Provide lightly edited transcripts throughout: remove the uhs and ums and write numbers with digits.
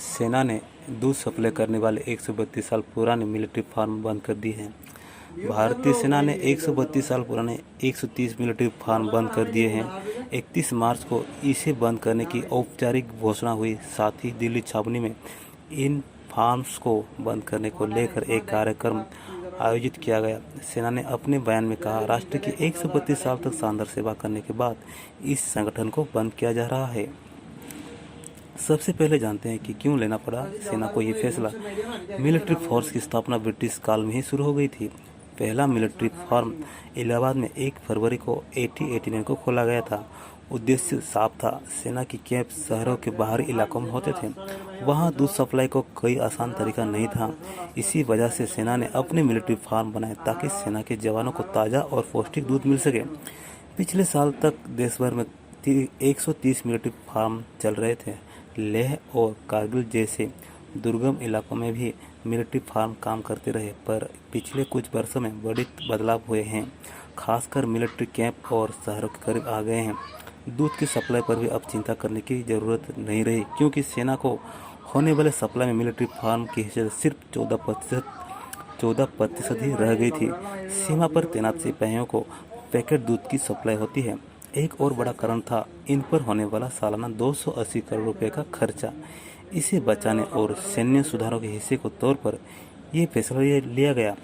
सेना ने दूध सप्लाई करने वाले 132 साल पुराने मिलिट्री फार्म बंद कर दिए हैं। भारतीय सेना ने 132 साल पुराने 130 मिलिट्री फार्म बंद कर दिए हैं। 31 मार्च को इसे बंद करने की औपचारिक घोषणा हुई। साथ ही दिल्ली छावनी में इन फार्म्स को बंद करने को लेकर एक कार्यक्रम आयोजित किया गया। सेना ने अपने बयान में कहा, राष्ट्र की 132 साल तक शानदार सेवा करने के बाद इस संगठन को बंद किया जा रहा है। सबसे पहले जानते हैं कि क्यों लेना पड़ा सेना को ये फैसला। मिलिट्री फोर्स की स्थापना ब्रिटिश काल में ही शुरू हो गई थी। पहला मिलिट्री फार्म इलाहाबाद में 1 फरवरी को 1889 को खोला गया था। उद्देश्य साफ था, सेना की कैंप शहरों के बाहरी इलाकों में होते थे। वहां दूध सप्लाई को कोई आसान तरीका नहीं था। इसी वजह से सेना ने अपने मिलिट्री फार्म बनाए ताकि सेना के जवानों को ताज़ा और पौष्टिक दूध मिल सके। पिछले साल तक देश भर में 130 मिलिट्री फार्म चल रहे थे। लेह और कारगिल जैसे दुर्गम इलाकों में भी मिलिट्री फार्म काम करते रहे, पर पिछले कुछ वर्षों में बड़े बदलाव हुए हैं। खासकर मिलिट्री कैंप और शहरों के करीब आ गए हैं। दूध की सप्लाई पर भी अब चिंता करने की ज़रूरत नहीं रही, क्योंकि सेना को होने वाले सप्लाई में मिलिट्री फार्म की हैसियत सिर्फ 14% ही रह गई थी। सीमा पर तैनात सिपाहियों को पैकेट दूध की सप्लाई होती है। एक और बड़ा कारण था इन पर होने वाला सालाना 280 करोड़ रुपए का खर्चा। इसे बचाने और सैन्य सुधारों के हिस्से के तौर पर यह फैसला लिया गया।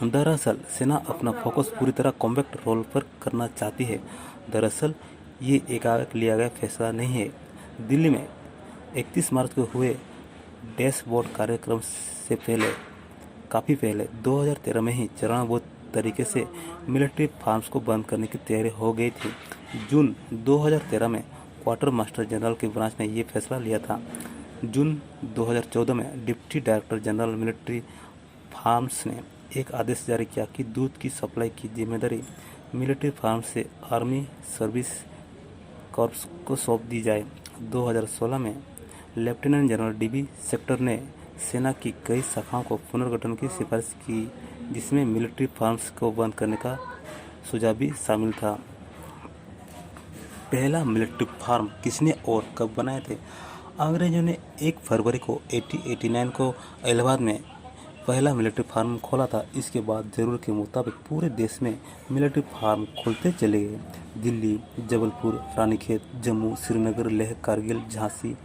दरअसल सेना अपना फोकस पूरी तरह कॉम्बैक्ट रोल पर करना चाहती है। दरअसल ये एकाएक लिया गया फैसला नहीं है। दिल्ली में 31 मार्च को हुए डैशबोर्ड कार्यक्रम से काफ़ी पहले 2013 में ही चरणबद्ध तरीके से मिलिट्री फार्म्स को बंद करने की तैयारी हो गई थी। जून 2013 में क्वार्टर मास्टर जनरल की ब्रांच ने ये फैसला लिया था। जून 2014 में deputy director general military farms ने एक आदेश जारी किया कि दूध की सप्लाई की जिम्मेदारी मिलिट्री फार्म से आर्मी सर्विस कॉर्प्स को सौंप दी जाए। 2016 में लेफ्टिनेंट जनरल डीबी सेक्टर ने सेना की कई शाखाओं को पुनर्गठन की सिफारिश की, जिसमें मिलिट्री फार्म्स को बंद करने का सुझाव भी शामिल था। पहला मिलिट्री फार्म किसने और कब बनाए थे? अंग्रेजों ने 1 फरवरी को 1889 को इलाहाबाद में पहला मिलिट्री फार्म खोला था। इसके बाद जरूरत के मुताबिक पूरे देश में मिलिट्री फार्म खुलते चले गए। दिल्ली, जबलपुर, रानीखेत, जम्मू, श्रीनगर, लेह, कारगिल, झांसी,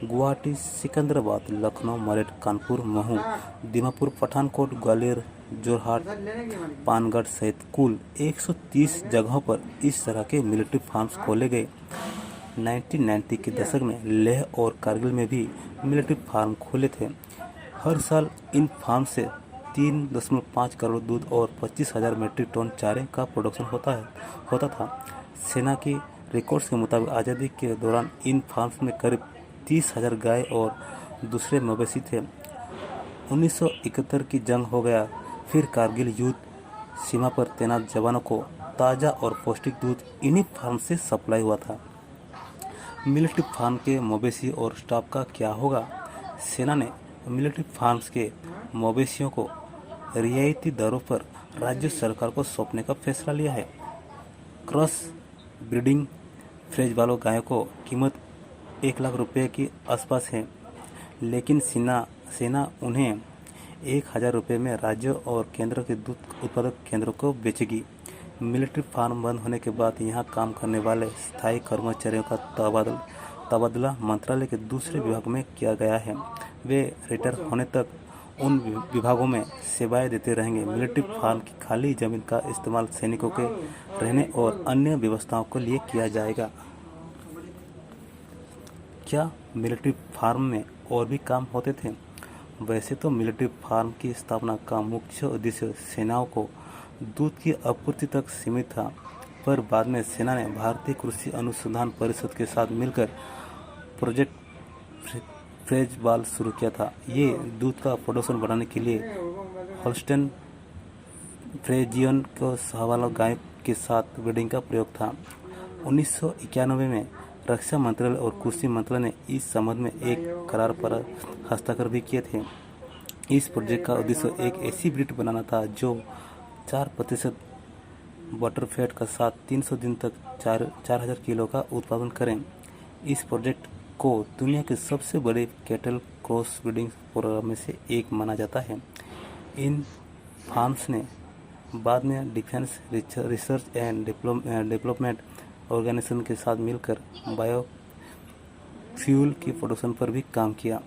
गुवाहाटी, सिकंदराबाद, लखनऊ, मेरठ, कानपुर, महू, दीमापुर, पठानकोट, ग्वालियर, जोरहाट, पानगढ़ सहित कुल 130 जगहों पर इस तरह के मिलिट्री फार्म्स खोले गए। 1990 के दशक में लेह और कारगिल में भी मिलिट्री फार्म खोले थे। हर साल इन फार्म से 3.5 करोड़ दूध और 25,000 मीट्रिक टन चारे का प्रोडक्शन होता था। सेना की रिकॉर्ड्स के मुताबिक आज़ादी के दौरान इन फार्म्स में करीब 30,000 गाय और दूसरे मवेशी थे। 1971 की जंग हो गया, फिर कारगिल युद्ध। सीमा पर तैनात जवानों को ताज़ा और पौष्टिक दूध इन्हीं फार्म से सप्लाई हुआ था। मिलिट्री फार्म के मवेशी और स्टाफ का क्या होगा? सेना ने मिलिट्री फार्म्स के मवेशियों को रियायती दरों पर राज्य सरकार को सौंपने का फैसला लिया है। क्रॉस ब्रीडिंग फ्रेज वालों गायों को कीमत 1 लाख रुपए के आसपास है, लेकिन सेना उन्हें 1,000 रुपये में राज्यों और केंद्र के दूध उत्पादक केंद्रों को बेचेगी। मिलिट्री फार्म बंद होने के बाद यहाँ काम करने वाले स्थायी कर्मचारियों का तबादला मंत्रालय के दूसरे विभाग में किया गया है। वे रिटायर होने तक उन विभागों में सेवाएं देते रहेंगे। मिलिट्री फार्म की खाली जमीन का इस्तेमाल सैनिकों के रहने और अन्य व्यवस्थाओं के लिए किया जाएगा। क्या मिलिट्री फार्म में और भी काम होते थे? वैसे तो मिलिट्री फार्म की स्थापना का मुख्य उद्देश्य सेनाओं को दूध की आपूर्ति तक सीमित था, पर बाद में सेना ने भारतीय कृषि अनुसंधान परिषद के साथ मिलकर प्रोजेक्ट फ्रेजवाल शुरू किया था। ये दूध का प्रोडक्शन बढ़ाने के लिए होल्स्टेन फ्रेजियन को सहवाला गाय के साथ ब्रीडिंग का प्रयोग था। 1991 में रक्षा मंत्रालय और कृषि मंत्रालय ने इस संबंध में एक करार पर हस्ताक्षर भी किए थे। इस प्रोजेक्ट का उद्देश्य एक ऐसी ब्रीड बनाना था जो 4% बटरफैट के साथ 300 दिन तक 4,000 किलो का उत्पादन करें। इस प्रोजेक्ट को दुनिया के सबसे बड़े कैटल क्रॉस ब्रीडिंग प्रोग्राम में से एक माना जाता है। इन फार्म्स ने बाद में defence research and development organisation के साथ मिलकर बायोफ्यूल की प्रोडक्शन पर भी काम किया।